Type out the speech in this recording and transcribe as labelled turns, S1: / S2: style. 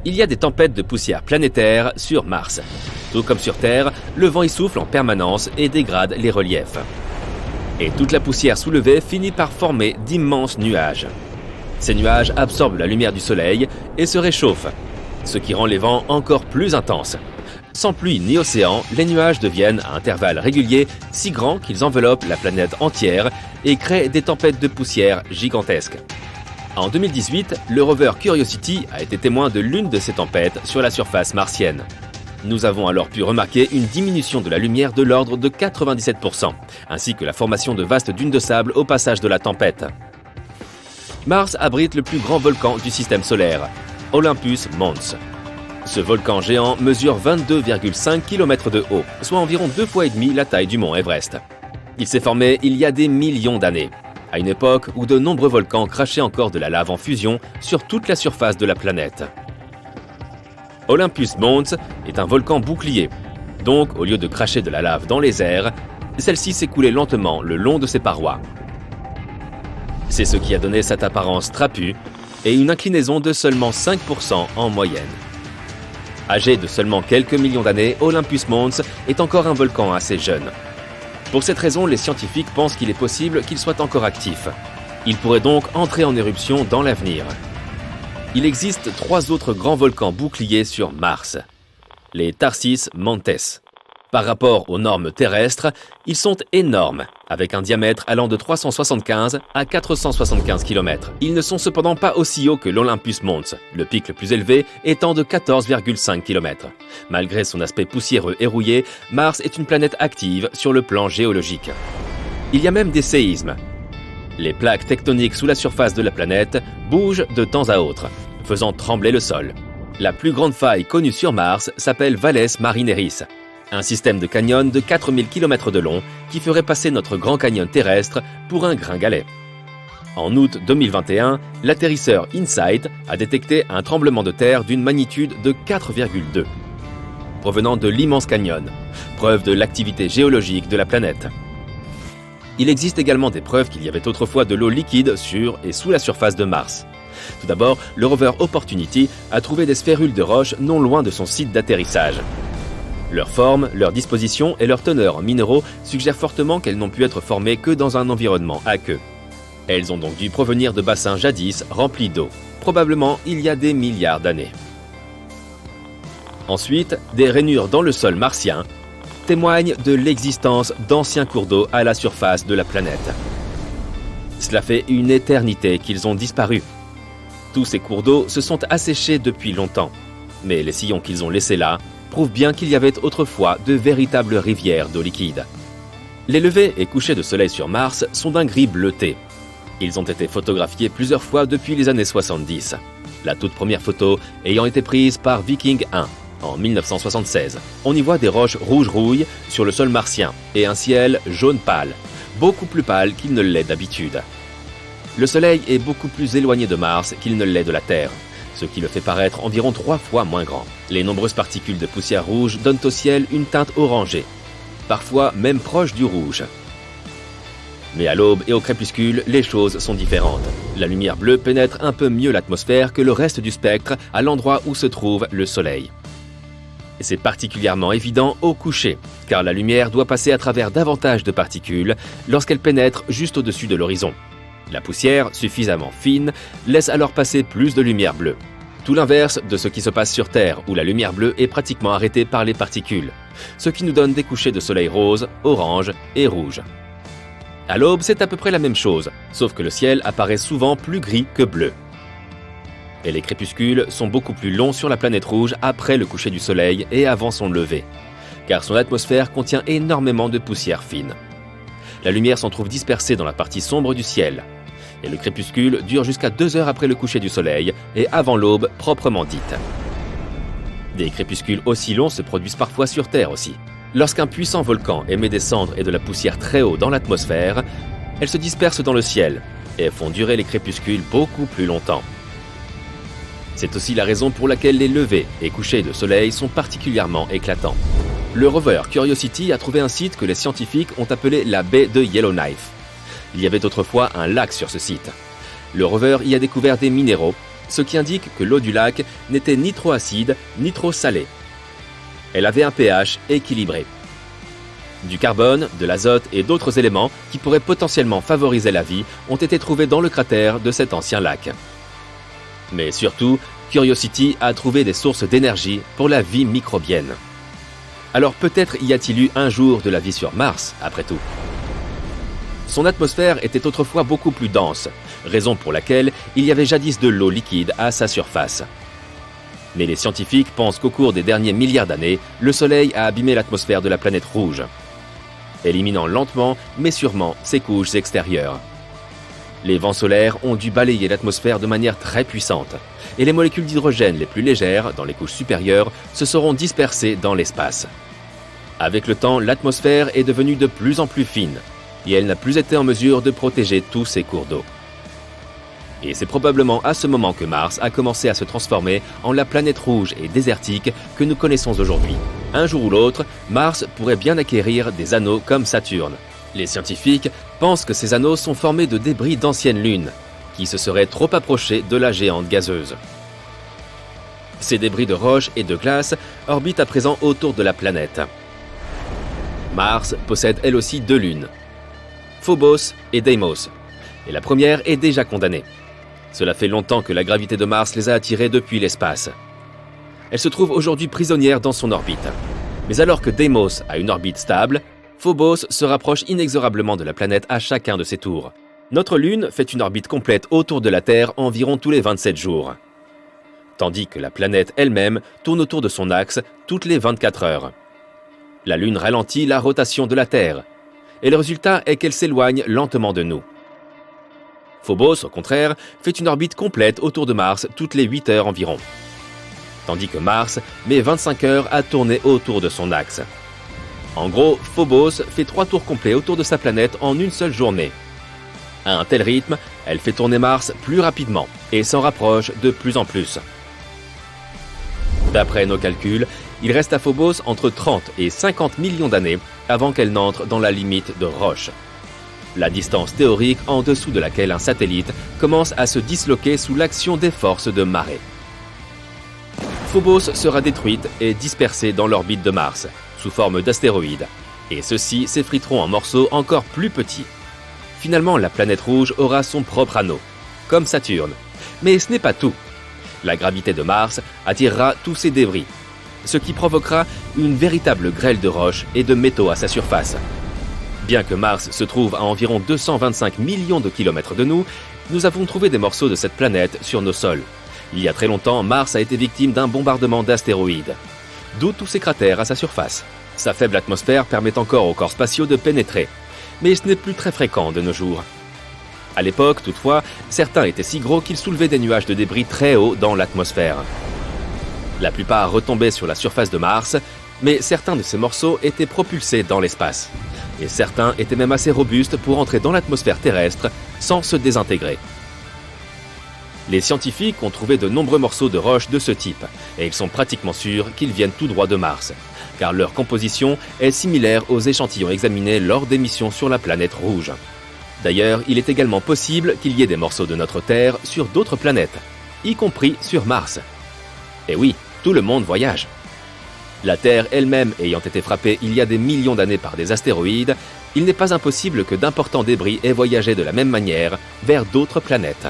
S1: Il y a des tempêtes de poussière planétaire sur Mars. Tout comme sur Terre, le vent y souffle en permanence et dégrade les reliefs. Et toute la poussière soulevée finit par former d'immenses nuages. Ces nuages absorbent la lumière du Soleil et se réchauffent, ce qui rend les vents encore plus intenses. Sans pluie ni océan, les nuages deviennent à intervalles réguliers si grands qu'ils enveloppent la planète entière et créent des tempêtes de poussière gigantesques. En 2018, le rover Curiosity a été témoin de l'une de ces tempêtes sur la surface martienne. Nous avons alors pu remarquer une diminution de la lumière de l'ordre de 97%, ainsi que la formation de vastes dunes de sable au passage de la tempête. Mars abrite le plus grand volcan du système solaire, Olympus Mons. Ce volcan géant mesure 22,5 km de haut, soit environ 2,5 fois la taille du mont Everest. Il s'est formé il y a des millions d'années, à une époque où de nombreux volcans crachaient encore de la lave en fusion sur toute la surface de la planète. Olympus Mons est un volcan bouclier, donc au lieu de cracher de la lave dans les airs, celle-ci s'écoulait lentement le long de ses parois. C'est ce qui a donné cette apparence trapue et une inclinaison de seulement 5% en moyenne. Âgé de seulement quelques millions d'années, Olympus Mons est encore un volcan assez jeune. Pour cette raison, les scientifiques pensent qu'il est possible qu'il soit encore actif. Il pourrait donc entrer en éruption dans l'avenir. Il existe 3 autres grands volcans boucliers sur Mars. Les Tharsis Montes. Par rapport aux normes terrestres, ils sont énormes, avec un diamètre allant de 375 à 475 km. Ils ne sont cependant pas aussi hauts que l'Olympus Mons, le pic le plus élevé étant de 14,5 km. Malgré son aspect poussiéreux et rouillé, Mars est une planète active sur le plan géologique. Il y a même des séismes. Les plaques tectoniques sous la surface de la planète bougent de temps à autre, faisant trembler le sol. La plus grande faille connue sur Mars s'appelle Valles Marineris, un système de canyon de 4000 km de long qui ferait passer notre Grand Canyon terrestre pour un gringalet. En août 2021, l'atterrisseur InSight a détecté un tremblement de terre d'une magnitude de 4,2, provenant de l'immense canyon, preuve de l'activité géologique de la planète. Il existe également des preuves qu'il y avait autrefois de l'eau liquide sur et sous la surface de Mars. Tout d'abord, le rover Opportunity a trouvé des sphérules de roche non loin de son site d'atterrissage. Leur forme, leur disposition et leur teneur en minéraux suggèrent fortement qu'elles n'ont pu être formées que dans un environnement aqueux. Elles ont donc dû provenir de bassins jadis remplis d'eau, probablement il y a des milliards d'années. Ensuite, des rainures dans le sol martien témoignent de l'existence d'anciens cours d'eau à la surface de la planète. Cela fait une éternité qu'ils ont disparu. Tous ces cours d'eau se sont asséchés depuis longtemps, mais les sillons qu'ils ont laissés là prouvent bien qu'il y avait autrefois de véritables rivières d'eau liquide. Les levées et couchers de soleil sur Mars sont d'un gris bleuté. Ils ont été photographiés plusieurs fois depuis les années 70. La toute première photo ayant été prise par Viking 1 en 1976. On y voit des roches rouge-rouille sur le sol martien et un ciel jaune pâle, beaucoup plus pâle qu'il ne l'est d'habitude. Le Soleil est beaucoup plus éloigné de Mars qu'il ne l'est de la Terre, ce qui le fait paraître environ 3 fois moins grand. Les nombreuses particules de poussière rouge donnent au ciel une teinte orangée, parfois même proche du rouge. Mais à l'aube et au crépuscule, les choses sont différentes. La lumière bleue pénètre un peu mieux l'atmosphère que le reste du spectre à l'endroit où se trouve le Soleil. Et c'est particulièrement évident au coucher, car la lumière doit passer à travers davantage de particules lorsqu'elle pénètre juste au-dessus de l'horizon. La poussière, suffisamment fine, laisse alors passer plus de lumière bleue. Tout l'inverse de ce qui se passe sur Terre, où la lumière bleue est pratiquement arrêtée par les particules, ce qui nous donne des couchers de soleil rose, orange et rouge. À l'aube, c'est à peu près la même chose, sauf que le ciel apparaît souvent plus gris que bleu. Et les crépuscules sont beaucoup plus longs sur la planète rouge après le coucher du soleil et avant son lever, car son atmosphère contient énormément de poussière fine. La lumière s'en trouve dispersée dans la partie sombre du ciel, et le crépuscule dure jusqu'à 2 heures après le coucher du soleil et avant l'aube proprement dite. Des crépuscules aussi longs se produisent parfois sur Terre aussi. Lorsqu'un puissant volcan émet des cendres et de la poussière très haut dans l'atmosphère, elles se dispersent dans le ciel et font durer les crépuscules beaucoup plus longtemps. C'est aussi la raison pour laquelle les levées et couchers de soleil sont particulièrement éclatants. Le rover Curiosity a trouvé un site que les scientifiques ont appelé la baie de Yellowknife. Il y avait autrefois un lac sur ce site. Le rover y a découvert des minéraux ce qui indique que l'eau du lac n'était ni trop acide ni trop salée. Elle avait un pH équilibré. Du carbone, de l'azote et d'autres éléments qui pourraient potentiellement favoriser la vie ont été trouvés dans le cratère de cet ancien lac. Mais surtout, Curiosity a trouvé des sources d'énergie pour la vie microbienne. Alors peut-être y a-t-il eu un jour de la vie sur Mars, après tout. Son atmosphère était autrefois beaucoup plus dense, raison pour laquelle il y avait jadis de l'eau liquide à sa surface. Mais les scientifiques pensent qu'au cours des derniers milliards d'années, le Soleil a abîmé l'atmosphère de la planète rouge, éliminant lentement mais sûrement ses couches extérieures. Les vents solaires ont dû balayer l'atmosphère de manière très puissante, et les molécules d'hydrogène les plus légères, dans les couches supérieures, se seront dispersées dans l'espace. Avec le temps, l'atmosphère est devenue de plus en plus fine, et elle n'a plus été en mesure de protéger tous ces cours d'eau. Et c'est probablement à ce moment que Mars a commencé à se transformer en la planète rouge et désertique que nous connaissons aujourd'hui. Un jour ou l'autre, Mars pourrait bien acquérir des anneaux comme Saturne. Les scientifiques pensent que ces anneaux sont formés de débris d'anciennes lunes, qui se seraient trop approchés de la géante gazeuse. Ces débris de roches et de glace orbitent à présent autour de la planète. Mars possède elle aussi 2 lunes, Phobos et Deimos, et la première est déjà condamnée. Cela fait longtemps que la gravité de Mars les a attirés depuis l'espace. Elle se trouve aujourd'hui prisonnière dans son orbite. Mais alors que Deimos a une orbite stable, Phobos se rapproche inexorablement de la planète à chacun de ses tours. Notre Lune fait une orbite complète autour de la Terre environ tous les 27 jours. Tandis que la planète elle-même tourne autour de son axe toutes les 24 heures. La Lune ralentit la rotation de la Terre, et le résultat est qu'elle s'éloigne lentement de nous. Phobos, au contraire, fait une orbite complète autour de Mars toutes les 8 heures environ. Tandis que Mars met 25 heures à tourner autour de son axe. En gros, Phobos fait 3 tours complets autour de sa planète en une seule journée. À un tel rythme, elle fait tourner Mars plus rapidement et s'en rapproche de plus en plus. D'après nos calculs, il reste à Phobos entre 30 et 50 millions d'années avant qu'elle n'entre dans la limite de Roche, la distance théorique en dessous de laquelle un satellite commence à se disloquer sous l'action des forces de marée. Phobos sera détruite et dispersée dans l'orbite de Mars, sous forme d'astéroïdes, et ceux-ci s'effriteront en morceaux encore plus petits. Finalement, la planète rouge aura son propre anneau, comme Saturne. Mais ce n'est pas tout. La gravité de Mars attirera tous ces débris, ce qui provoquera une véritable grêle de roches et de métaux à sa surface. Bien que Mars se trouve à environ 225 millions de kilomètres de nous, nous avons trouvé des morceaux de cette planète sur nos sols. Il y a très longtemps, Mars a été victime d'un bombardement d'astéroïdes, d'où tous ces cratères à sa surface. Sa faible atmosphère permet encore aux corps spatiaux de pénétrer, mais ce n'est plus très fréquent de nos jours. À l'époque, toutefois, certains étaient si gros qu'ils soulevaient des nuages de débris très hauts dans l'atmosphère. La plupart retombaient sur la surface de Mars, mais certains de ces morceaux étaient propulsés dans l'espace. Et certains étaient même assez robustes pour entrer dans l'atmosphère terrestre sans se désintégrer. Les scientifiques ont trouvé de nombreux morceaux de roches de ce type, et ils sont pratiquement sûrs qu'ils viennent tout droit de Mars, car leur composition est similaire aux échantillons examinés lors des missions sur la planète rouge. D'ailleurs, il est également possible qu'il y ait des morceaux de notre Terre sur d'autres planètes, y compris sur Mars. Et oui, tout le monde voyage. La Terre elle-même ayant été frappée il y a des millions d'années par des astéroïdes, il n'est pas impossible que d'importants débris aient voyagé de la même manière vers d'autres planètes.